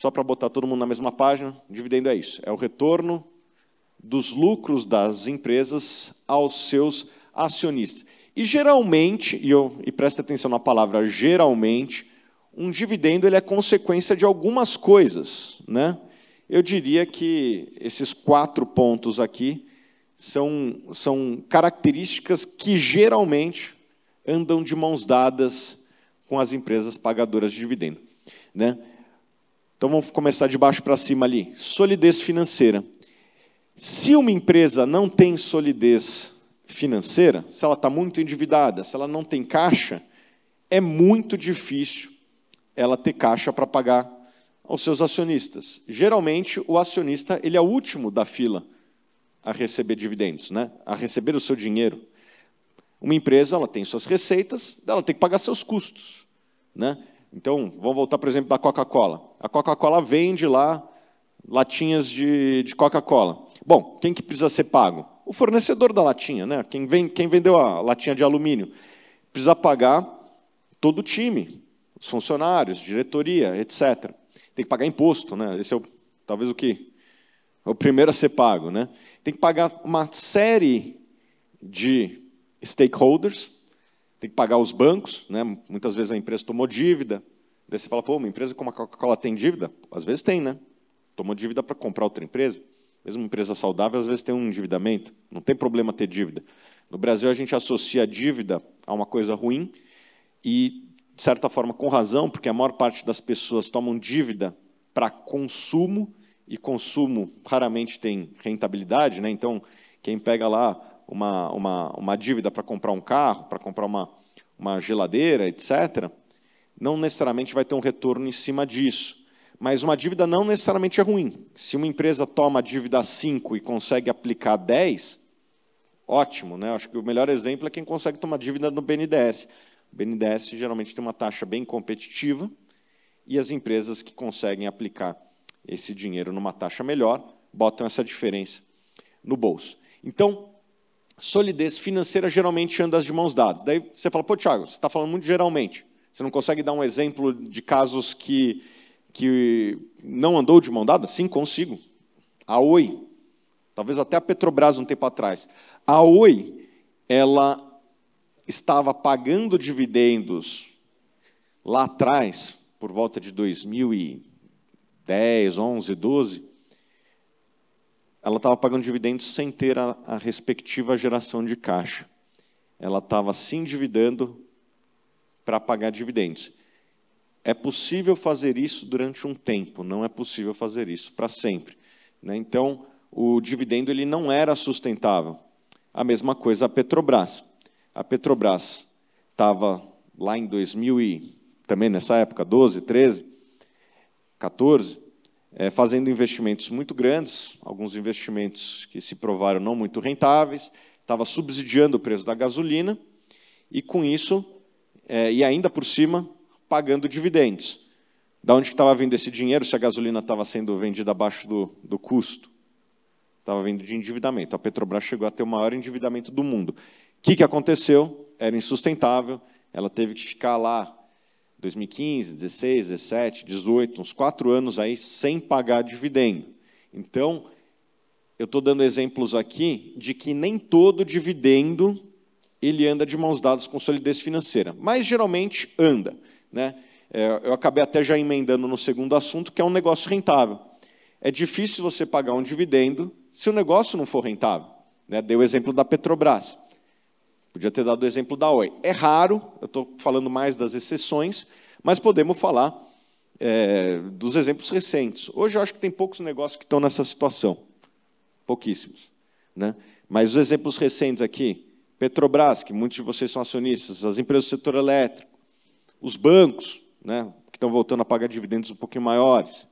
só para botar todo mundo na mesma página, dividendo é isso, é o retorno dos lucros das empresas aos seus acionistas. E geralmente, e presta atenção na palavra geralmente, um dividendo ele é consequência de algumas coisas, né? Eu diria que esses 4 pontos aqui são características que geralmente andam de mãos dadas com as empresas pagadoras de dividendo, né? Então vamos começar de baixo para cima ali. Solidez financeira. Se uma empresa não tem solidez financeira, se ela está muito endividada, se ela não tem caixa, é muito difícil ela ter caixa para pagar aos seus acionistas. Geralmente, o acionista ele é o último da fila a receber dividendos, né? A receber o seu dinheiro. Uma empresa ela tem suas receitas, ela tem que pagar seus custos, né? Então, vamos voltar, por exemplo, da Coca-Cola. A Coca-Cola vende lá latinhas de Coca-Cola. Bom, quem que precisa ser pago? O fornecedor da latinha, né? Quem vendeu a latinha de alumínio. Precisa pagar todo o time, os funcionários, diretoria, etc. Tem que pagar imposto, né? Esse é talvez o primeiro a ser pago, né? Tem que pagar uma série de stakeholders, tem que pagar os bancos, né? Muitas vezes a empresa tomou dívida. Daí você fala, pô, uma empresa como a Coca-Cola tem dívida? Às vezes tem, né? Tomou dívida para comprar outra empresa. Mesmo uma empresa saudável, às vezes tem um endividamento. Não tem problema ter dívida. No Brasil, a gente associa a dívida a uma coisa ruim e, de certa forma, com razão, porque a maior parte das pessoas tomam dívida para consumo, e consumo raramente tem rentabilidade, né? Então, quem pega lá uma dívida para comprar um carro, para comprar uma geladeira, etc., não necessariamente vai ter um retorno em cima disso. Mas uma dívida não necessariamente é ruim. Se uma empresa toma a dívida a 5 e consegue aplicar 10, ótimo, né? Acho que o melhor exemplo é quem consegue tomar dívida no BNDES. O BNDES geralmente tem uma taxa bem competitiva e as empresas que conseguem aplicar esse dinheiro numa taxa melhor botam essa diferença no bolso. Então, solidez financeira geralmente anda de mãos dadas. Daí você fala, pô, Thiago, você está falando muito geralmente. Você não consegue dar um exemplo de casos que não andou de mão dada? Sim, consigo. A Oi, talvez até a Petrobras um tempo atrás. A Oi, ela estava pagando dividendos lá atrás, por volta de 2010, 11, 12, ela estava pagando dividendos sem ter a respectiva geração de caixa. Ela estava se endividando para pagar dividendos. É possível fazer isso durante um tempo, não é possível fazer isso para sempre, né? Então, o dividendo ele não era sustentável. A mesma coisa a Petrobras. A Petrobras estava lá em 2000 e também nessa época, 12, 13, 14, fazendo investimentos muito grandes, alguns investimentos que se provaram não muito rentáveis, estava subsidiando o preço da gasolina e, com isso, e ainda por cima, pagando dividendos. Da onde estava vindo esse dinheiro se a gasolina estava sendo vendida abaixo do custo? Estava vindo de endividamento. A Petrobras chegou a ter o maior endividamento do mundo. O que aconteceu? Era insustentável, ela teve que ficar lá 2015, 16, 17, 18, uns 4 anos aí sem pagar dividendo. Então, eu estou dando exemplos aqui de que nem todo dividendo ele anda de mãos dadas com solidez financeira, mas geralmente anda, né? Eu acabei até já emendando no segundo assunto, que é um negócio rentável. É difícil você pagar um dividendo se o negócio não for rentável, né? Dei o exemplo da Petrobras. Podia ter dado o exemplo da Oi. É raro, eu estou falando mais das exceções, mas podemos falar dos exemplos recentes. Hoje eu acho que tem poucos negócios que estão nessa situação. Pouquíssimos, né? Mas os exemplos recentes aqui, Petrobras, que muitos de vocês são acionistas, as empresas do setor elétrico, os bancos, né, que estão voltando a pagar dividendos um pouquinho maiores,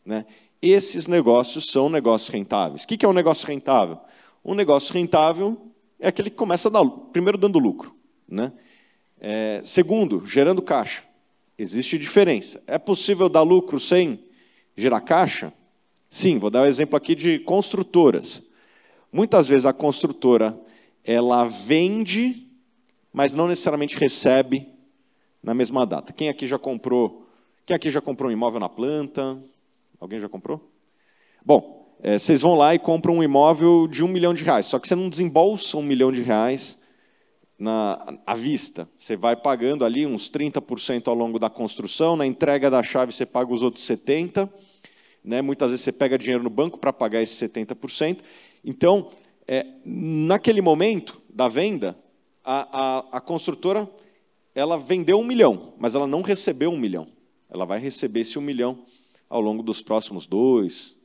né? Esses negócios são negócios rentáveis. O que é um negócio rentável? Um negócio rentável é aquele que começa primeiro dando lucro, né? Segundo, gerando caixa. Existe diferença. É possível dar lucro sem gerar caixa? Sim, vou dar um exemplo aqui de construtoras. Muitas vezes a construtora ela vende, mas não necessariamente recebe na mesma data. Quem aqui já comprou um imóvel na planta? Alguém já comprou? Bom, vocês vão lá e compram um imóvel de R$1 milhão, só que você não desembolsa R$1 milhão à vista. Você vai pagando ali uns 30% ao longo da construção, na entrega da chave você paga os outros 70%, né? Muitas vezes você pega dinheiro no banco para pagar esses 70%. Então, naquele momento da venda, a construtora ela vendeu 1 milhão, mas ela não recebeu 1 milhão. Ela vai receber esse 1 milhão ao longo dos próximos 2,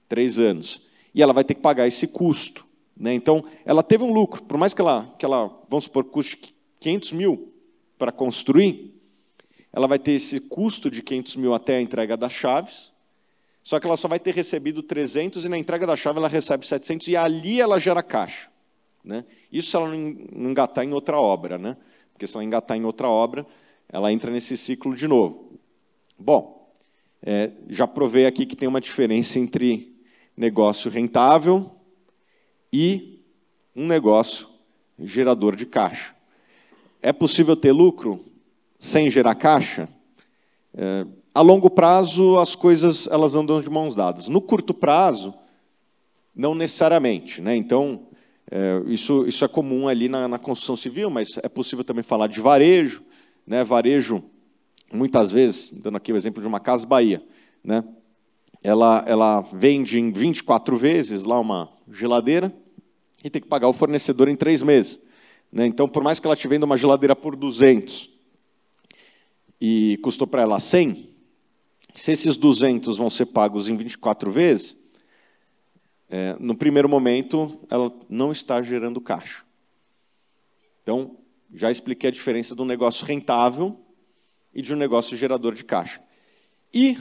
3 anos. E ela vai ter que pagar esse custo, né? Então, ela teve um lucro. Por mais que ela vamos supor, custe 500 mil para construir, ela vai ter esse custo de 500 mil até a entrega das chaves, só que ela só vai ter recebido 300 e na entrega da chave ela recebe 700 e ali ela gera caixa, né? Isso se ela não engatar em outra obra, né? Porque se ela engatar em outra obra, ela entra nesse ciclo de novo. Bom, já provei aqui que tem uma diferença entre negócio rentável e um negócio gerador de caixa. É possível ter lucro sem gerar caixa? A longo prazo, as coisas elas andam de mãos dadas. No curto prazo, não necessariamente, né? Então, isso é comum ali na construção civil, mas é possível também falar de varejo, né? Varejo, muitas vezes, dando aqui o exemplo de uma Casas Bahia, né? Ela vende em 24 vezes lá uma geladeira e tem que pagar o fornecedor em 3 meses, né? Então, por mais que ela te venda uma geladeira por 200 e custou para ela 100, se esses 200 vão ser pagos em 24 vezes, no primeiro momento, ela não está gerando caixa. Então, já expliquei a diferença do negócio rentável e de um negócio gerador de caixa. E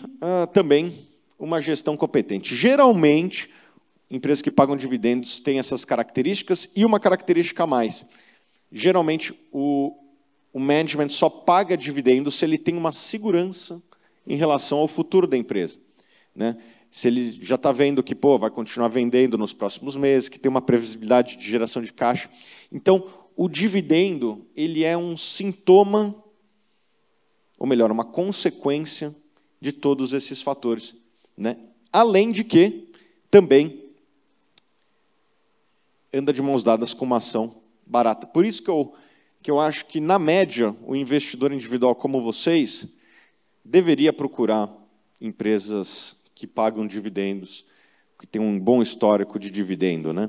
também uma gestão competente. Geralmente, empresas que pagam dividendos têm essas características e uma característica a mais. Geralmente, o management só paga dividendos se ele tem uma segurança em relação ao futuro da empresa, né? Se ele já está vendo que vai continuar vendendo nos próximos meses, que tem uma previsibilidade de geração de caixa. Então, o dividendo ele é um sintoma, ou melhor, uma consequência de todos esses fatores, né? Além de que também anda de mãos dadas com uma ação barata. Por isso que eu acho que, na média, o investidor individual como vocês deveria procurar empresas que pagam dividendos, que têm um bom histórico de dividendo, né?